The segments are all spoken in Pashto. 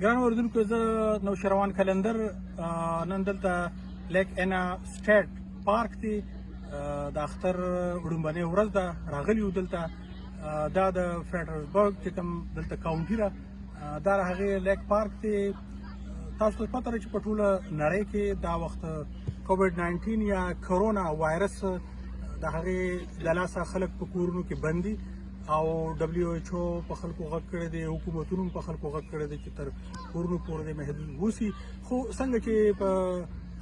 ګران اوریدونکو زه نوشروان کلندر نن دلته لیک انا سټیټ پارک دی د اختر وړومبنۍ ورځ ده راغلي یو دلته دا د فیډرسبرګ چې کوم دلته کاونټي ده دا د هغې لیک پارک دی تاسو ته پته ده چې په ټوله نړۍ کې دا وخت کووډ 19 یا کرونا وایرس د هغې د لاسه خلک په کورونو کې بند دي او دبلیو ایچ او په خلکو غږ کړی دی حکومتونو په خلکو غږ کړی دی چې تر کورونو پورې محدود اوسي خو څنګه چې په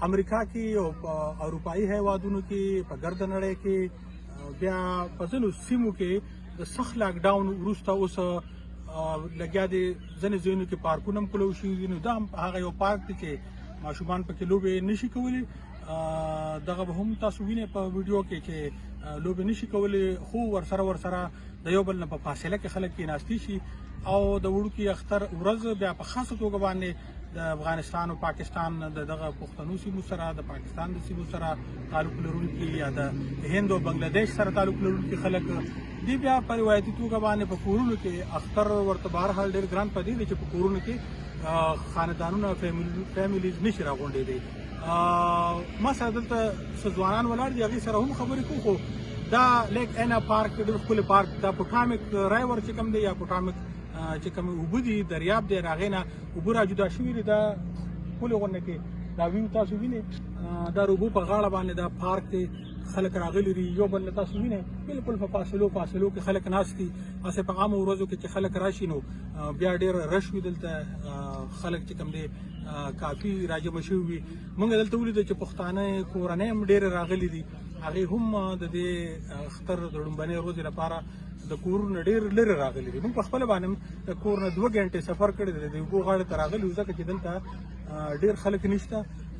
امریکا کې او په اروپایي هیوادونو کې په ګرده نړۍ کې بیا په ځینو سیمو کې د سخت لاک ډاون وروسته اوس لګیا دی ځینې ځایونو کې پارکونه هم کلو شوي نو دا هم هغه یو پارک دی چې ماشومان پکې لوبې نشي کولی دغه به هم تاسو وینئ په ویډیو کې چې لوبې نشي کولی خو ورسره د یو بل نه په فاصله کې خلک کېناستي شي او د وړوکي اختر ورځ بیا په خاصه توګه باندې د افغانستان او پاکستان دغه پښتنو سیمو سره د پاکستان د سیمو سره تعلق لرونکي یا د هند او بنگلادیش سره تعلق لرونکي خلک دی بیا په روایتي توګه باندې په کورونو کې اختر ورته بهرحال ډېر ګران پدې دی چې په کورونو کې خاندانونه فیملیز نشي راغونډېدی ما سره دلته څه ځوانان ولاړ دي هغې سره هم خبرې کوو خو دا لیک اینا پارک ډېر ښکلی پارک دا پوټامک رایور چې کوم دی یا پوټامک چې کوم اوبه دي دریاب دی د هغې نه اوبه را جدا شوي دي دا ښکلې غونډه کې دا ویو تاسو وینئ دا د اوبو په غاړه باندې دا پارک دی خلک راغلي دي یو بل تاسو وینئ بالکل په فاصلو کې خلک ناست دي هسې په عامو ورځو کې چې خلک راشي نو بیا ډېر رش وي دلته خلک چې کوم دی کافي راجمع شوي وي موږ دلته ولیدل چې پښتانه کورنۍ هم ډېرې راغلي دي هغې هم د دې اختر د وړومبنۍ ورځې لپاره د کورونه ډېر لرې راغلي دي موږ په خپله باندې د کور نه 2 غنټې سفر کړی دی د اوبو غاړې ته راغلي وو ځکه چې دلته ډېر خلک نشته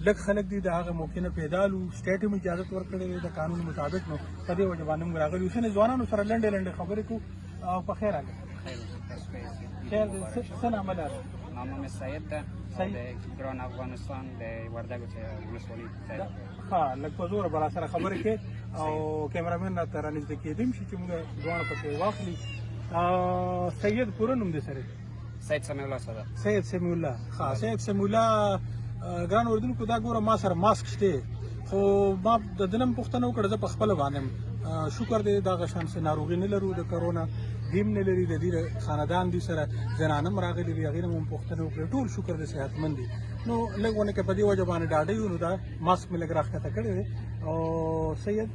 لږ خلک دي د هغه موقع نه پیدا لو سټیټ هم اجازت ورکړی دی د قانون مطابق نو په دې وجه باندې موږ راغلي اوسنې ځوانانو سره لنډې خبرې کوو او په خیر راغلی خیر دی څه نامه لرې نامم سید ده د ګران افغانستان د وردګو ولسوالۍ ها لږ په زوره به راسره خبرې کې او کیمرامین راته رانږدې کېدی شي چې موږ دواړه پکې واخلي سید پوره نوم دی سره سید سمیع الله صدر سید سمیع الله ها سید سمیع الله ګران اردوونکو دا ګوره ما سره ماسک شته خو ما د دنم پوښتنه وکړه زه په خپله باندې شکر دی دغه شان څه ناروغي نه لرو د کرونا دیم نه لري د دې خاندان دي سره زنانه هم راغلي دي هغې نه مو پوښتنه وکړې ټول شکر دی صحتمند دي نو لږ ونه کې په دې وجه باندې ډاډه یو نو دا ماسک مې لږ راښکته کړی دی او سید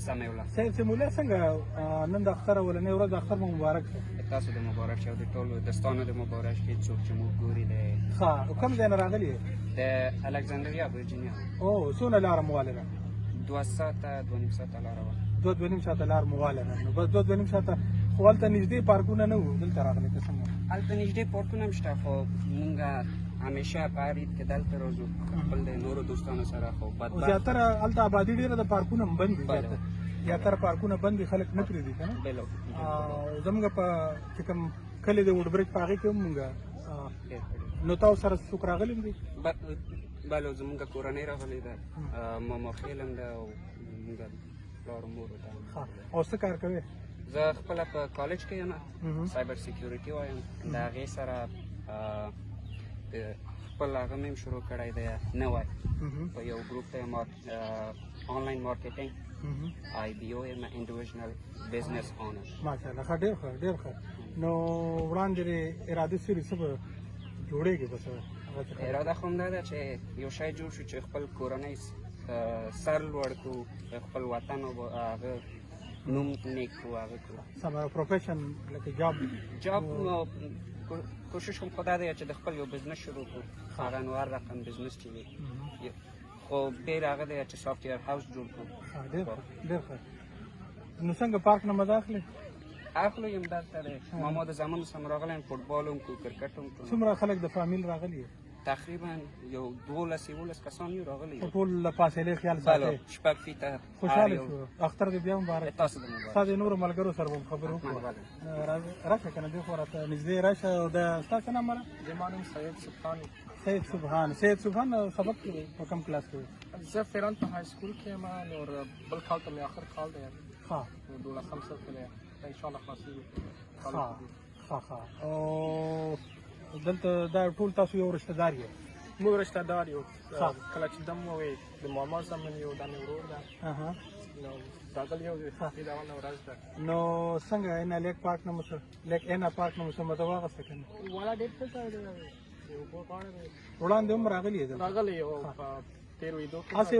سمیع الله سمیع الله څنګه نن د اختر اولنۍ ورځ د اختر مو مبارک شه تاسو د مبارک شه او د ټولو دوستانو د مبارک شه څوک چې موږ ګوري د ښه کوم ځای نه راغلي د الکسندریا ورجینیا او څونه لاره مواله ده 2 ساعته 2.5 ساعته لاره وه 2.5 ساعته لار مواله ده نو بس 2.5 ساعته خو هلته نږدې پارکونه نه وو دلته راغلي که څنګه هلته نږدې پارکونه هم شته خو مونږ همیشه په هر عید کې دلته راځو خپل د نورو دوستانو سره خو زیاتره هلته آبادي ډېره د پارکونه هم بند دي زیاتره پارکونه بند دي خلک نه پرېږدي که نه زموږ په چې کوم کلي د وډبرج په هغې کې هم مونږ نو تاسو سره څوک راغلي دي بله زموږ کورنۍ راغلې ده ماما خیل هم ده او مونږ پلار مور ده او څه کار کوې زه خپله په کالج کې یم سایبر سیکیورټي وایم د هغې سره خپل هغه مې هم شروع کړی دی نوی په یو ګروپ ته یم آنلاین مارکیټینګ آی بي او یم انډیویژنل بزنس اونر ماشاءالله ښه ډېر ښه نو وړاندې ارادې سرې څه به جوړېږي بس اراده خو همدا ده چې یو شی جوړ شو چې خپل کورنۍ سر لوړ کړو خپل وطن او هغه نوم نیک کړو هغه کړو سم پروفیشن لکه جاب کوشش کوم خدا دی چې د خپل یو بزنس شروع کړو هغه انوار رقم بزنس چې وي خو ډېر هغه دی چې سافټویر هاوس جوړ کړو ډېر ښه نو څنګه پارک نه مزه اخلې اخلو یم دلته دی ما د زامنو سم راغلی یم فوټبال هم کوو کرکټ هم کوو څومره خلک د فامیل راغلي تقریبا یو 12 کسان یو راغلي ټول له فاصلې خیال ساتئ شپږ فیته خوشحاله شو اختر دې بیا مبارک تاسو د مبارک ستا د نورو ملګرو سره به خبرې وکړو راشه که نه دې خوا راته نږدې راشه او د ستا څه نام ماله زما نوم سید سبحان سید سبحان سبق کوي په کوم کلاس کې زه فیران په های سکول کې یم نور بل کال ته مې آخر کال دی ښه 12 صف کې دی ان شاء الله خلاصېږي ښه او دلته دا ټول تاسو یو رشتہ دار یې. موږ رشتہ دار یو. ښه. کله چې دم ووی د محمد زمن یو دا مې ورور ده. اها. نو دا دل یو دی دا ونه ورځ ده. نو څنګه اینا لیک پارک نه مسه لیک اینا پارک نه مسه مته واغسته کنه والا ډېر څه کار دی یو په پاړه دی وړاندې هم راغلی دی راغلی یو په 13 دو کې اسه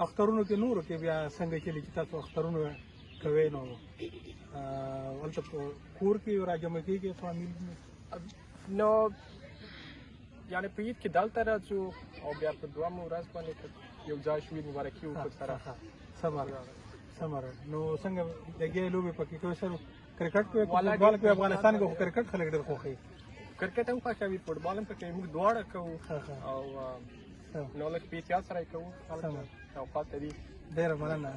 اخترونو کې نور کې بیا څنګه چې تاسو اخترونو کوي نو ولته کور کې راجمع کېږي فامیل نو یعنی په عید کې دلته راځو او بیا په دوامه ورځ باندې یو ځای شوي مبارکي وکړو سره سمره نو څنګه دغه لوبه پکې کوي سره کرکټ کوي فوټبال کوي افغانستان کې کرکټ خلک ډېر خوښي کرکټ هم خوښوي فوټبال هم کوي موږ دواړه کوو او نو لکه په احتیاط سره یې کوو او پاتې دي ډېر مننه